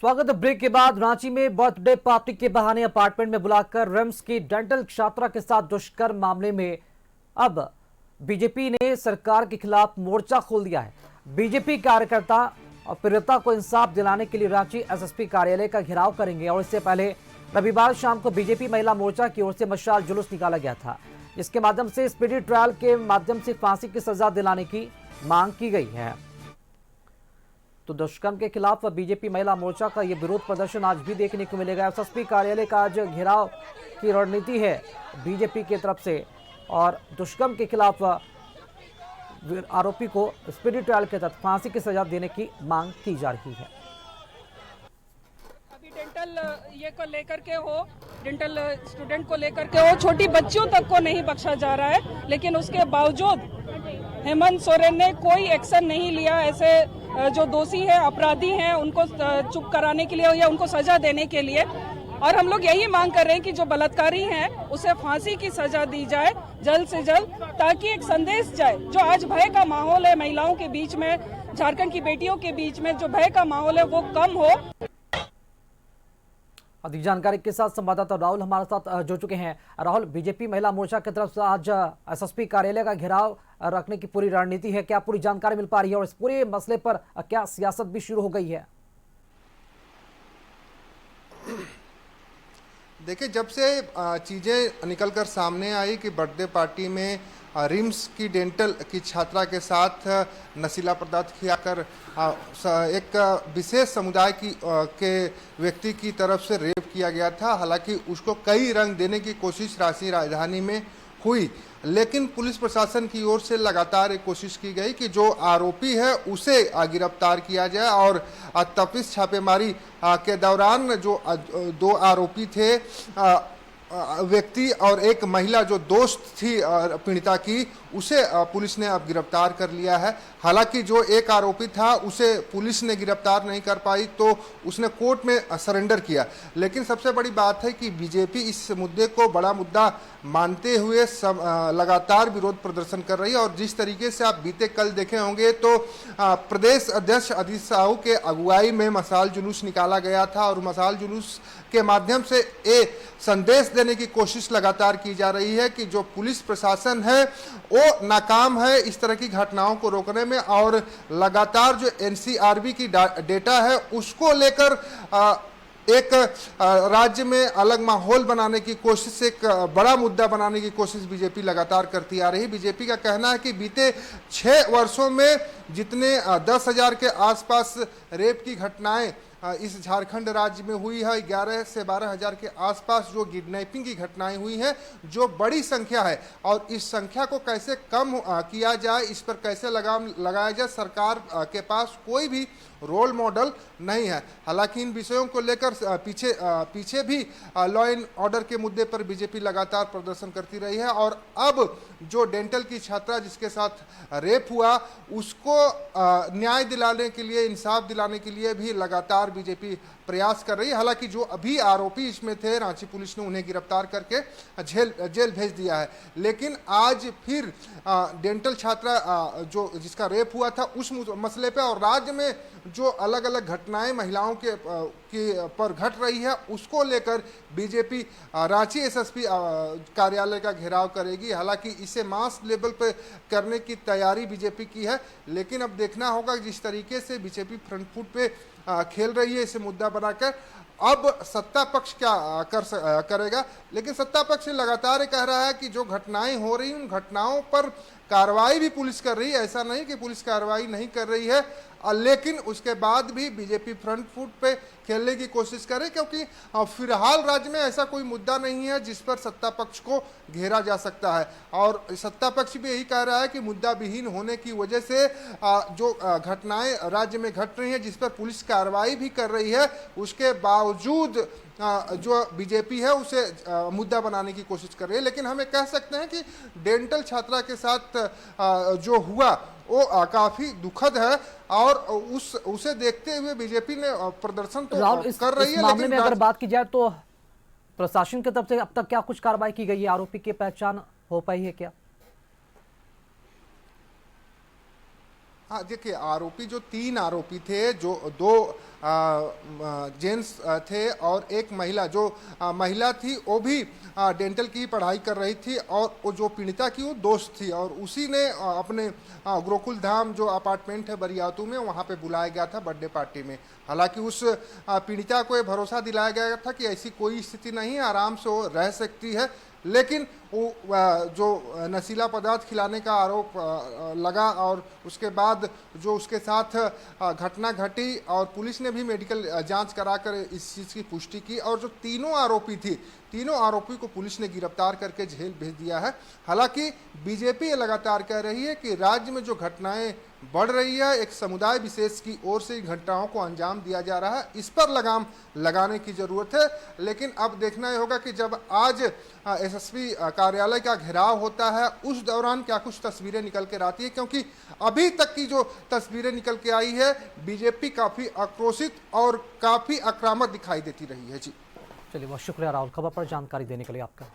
स्वागत है। ब्रेक के बाद रांची में बर्थडे पार्टी के बहाने अपार्टमेंट में बुलाकर रिम्स की डेंटल छात्रा के साथ दुष्कर्म मामले में अब बीजेपी ने सरकार के खिलाफ मोर्चा खोल दिया है। बीजेपी कार्यकर्ता और पीड़िता को इंसाफ दिलाने के लिए रांची एसएसपी कार्यालय का घेराव करेंगे और इससे पहले रविवार शाम को बीजेपी महिला मोर्चा की ओर से मशाल जुलूस निकाला गया था, जिसके माध्यम से स्पीडी ट्रायल के माध्यम से फांसी की सजा दिलाने की मांग की गई है। तो दुष्कर्म के खिलाफ बीजेपी महिला मोर्चा का यह विरोध प्रदर्शन आज भी देखने को मिलेगा। एसएसपी कार्यालय का आज घेराव की रणनीति है बीजेपी की तरफ से और दुष्कर्म के खिलाफ आरोपी को स्पीडी ट्रायल के तहत फांसी की सजा देने की मांग की जा रही है। अभी डेंटल ये को लेकर के हो, डेंटल स्टूडेंट को लेकर के हो, छोटी बच्चियों तक को नहीं बख्शा जा रहा है, लेकिन उसके बावजूद हेमंत सोरेन ने कोई एक्शन नहीं लिया। ऐसे जो दोषी है, अपराधी हैं, उनको चुप कराने के लिए या उनको सजा देने के लिए। और हम लोग यही मांग कर रहे हैं कि जो बलात्कारी हैं उसे फांसी की सजा दी जाए जल्द से जल्द, ताकि एक संदेश जाए। जो आज भय का माहौल है महिलाओं के बीच में, झारखंड की बेटियों के बीच में जो भय का माहौल है वो कम हो। अधिक जानकारी के साथ संवाददाता राहुल हमारे साथ जुड़ चुके हैं। राहुल, बीजेपी महिला मोर्चा की तरफ से आज एसएसपी कार्यालय का घेराव रखने की पूरी रणनीति है, क्या पूरी जानकारी मिल पा रही है और इस पूरे मसले पर क्या सियासत भी शुरू हो गई है? देखिए, जब से चीज़ें निकलकर सामने आई कि बर्थडे पार्टी में रिम्स की डेंटल की छात्रा के साथ नशीला पदार्थ खिलाकर एक विशेष समुदाय के व्यक्ति की तरफ से रेप किया गया था। हालांकि उसको कई रंग देने की कोशिश रांची राजधानी में हुई, लेकिन पुलिस प्रशासन की ओर से लगातार एक कोशिश की गई कि जो आरोपी है उसे गिरफ्तार किया जाए। और तफ्तीश छापेमारी के दौरान जो दो आरोपी थे, व्यक्ति और एक महिला जो दोस्त थी पीड़िता की, उसे पुलिस ने अब गिरफ्तार कर लिया है। हालांकि जो एक आरोपी था उसे पुलिस ने गिरफ्तार नहीं कर पाई, तो उसने कोर्ट में सरेंडर किया। लेकिन सबसे बड़ी बात है कि बीजेपी इस मुद्दे को बड़ा मुद्दा मानते हुए लगातार विरोध प्रदर्शन कर रही है। और जिस तरीके से आप बीते कल देखे होंगे तो प्रदेश अध्यक्ष अजीत साहू के अगुवाई में मशाल जुलूस निकाला गया था और मशाल जुलूस के माध्यम से ये संदेश देने की कोशिश लगातार की जा रही है कि जो पुलिस प्रशासन है वो नाकाम है इस तरह की घटनाओं को रोकने में। और लगातार जो एनसीआरबी की डेटा है उसको लेकर एक राज्य में अलग माहौल बनाने की कोशिश, एक बड़ा मुद्दा बनाने की कोशिश बीजेपी लगातार करती आ रही है। बीजेपी का कहना है कि बीते 6 वर्षों में जितने 10,000 के आसपास रेप की घटनाएं इस झारखंड राज्य में हुई है, 11 से 12,000 के आसपास जो किडनैपिंग की घटनाएं हुई हैं, जो बड़ी संख्या है। और इस संख्या को कैसे कम किया जाए, इस पर कैसे लगाम लगाया जाए, सरकार के पास कोई भी रोल मॉडल नहीं है। हालांकि इन विषयों को लेकर पीछे भी लॉ एंड ऑर्डर के मुद्दे पर बीजेपी लगातार प्रदर्शन करती रही है। और अब जो डेंटल की छात्रा जिसके साथ रेप हुआ उसको न्याय दिलाने के लिए, इंसाफ दिलाने के लिए भी लगातार बीजेपी प्रयास कर रही है। हालांकि जो अभी आरोपी इसमें थे, रांची पुलिस ने उन्हें गिरफ्तार करके जेल भेज दिया है। लेकिन आज फिर डेंटल छात्रा जो जिसका रेप हुआ था उस मसले पे और राज्य में जो अलग अलग घटनाएं महिलाओं के पर घट रही है उसको लेकर बीजेपी रांची एसएसपी कार्यालय का घेराव करेगी। हालांकि इसे मास लेवल पे करने की तैयारी बीजेपी की है, लेकिन अब देखना होगा जिस तरीके से बीजेपी फ्रंट फुट पे खेल रही है इसे मुद्दा बनाकर, अब सत्ता पक्ष क्या करेगा। लेकिन सत्ता पक्ष लगातार कह रहा है कि जो घटनाएं हो रही उन घटनाओं पर कार्रवाई भी पुलिस कर रही है, ऐसा नहीं कि पुलिस कार्रवाई नहीं कर रही है। लेकिन उसके बाद भी बीजेपी फ्रंट फुट पे खेलने की कोशिश करे, क्योंकि फिलहाल राज्य में ऐसा कोई मुद्दा नहीं है जिस पर सत्ता पक्ष को घेरा जा सकता है। और सत्ता पक्ष भी यही कह रहा है कि मुद्दा विहीन होने की वजह से जो घटनाएं राज्य में घट रही हैं जिस पर पुलिस कार्रवाई भी कर रही है, उसके बावजूद जो बीजेपी है उसे मुद्दा बनाने की कोशिश कर रही है। लेकिन हमें कह सकते हैं कि डेंटल छात्रा के साथ जो हुआ वो काफी दुखद है और उसे देखते हुए बीजेपी ने प्रदर्शन तो कर रही है। मामले में अगर बात की जाए तो प्रशासन की तरफ से अब तक क्या कुछ कार्रवाई की गई है? आरोपी की पहचान हो पाई है क्या? हाँ देखिए, आरोपी जो 3 आरोपी थे, जो 2 जेंट्स थे और एक महिला, जो महिला थी वो भी डेंटल की पढ़ाई कर रही थी और वो जो पीड़िता की वो दोस्त थी, और उसी ने अपने गोकुल धाम जो अपार्टमेंट है बरियातू में, वहाँ पे बुलाया गया था बर्थडे पार्टी में। हालांकि उस पीड़िता को ये भरोसा दिलाया गया था कि ऐसी कोई स्थिति नहीं है, आराम से वो रह सकती है, लेकिन वो जो नशीला पदार्थ खिलाने का आरोप लगा और उसके बाद जो उसके साथ घटना घटी, और पुलिस ने भी मेडिकल जांच कराकर इस चीज़ की पुष्टि की, और जो तीनों आरोपी थी, तीनों आरोपी को पुलिस ने गिरफ्तार करके जेल भेज दिया है। हालांकि बीजेपी ये लगातार कह रही है कि राज्य में जो घटनाएं बढ़ रही है, एक समुदाय विशेष की ओर से इन घटनाओं को अंजाम दिया जा रहा है, इस पर लगाम लगाने की जरूरत है। लेकिन अब देखना ही होगा कि जब आज एसएसपी कार्यालय का घेराव होता है, उस दौरान क्या कुछ तस्वीरें निकल कर आती है, क्योंकि अभी तक की जो तस्वीरें निकल के आई है, बीजेपी काफी आक्रोशित और काफी आक्रामक दिखाई देती रही है। जी चलिए, बहुत शुक्रिया राहुल, खबर पर जानकारी देने के लिए आपका।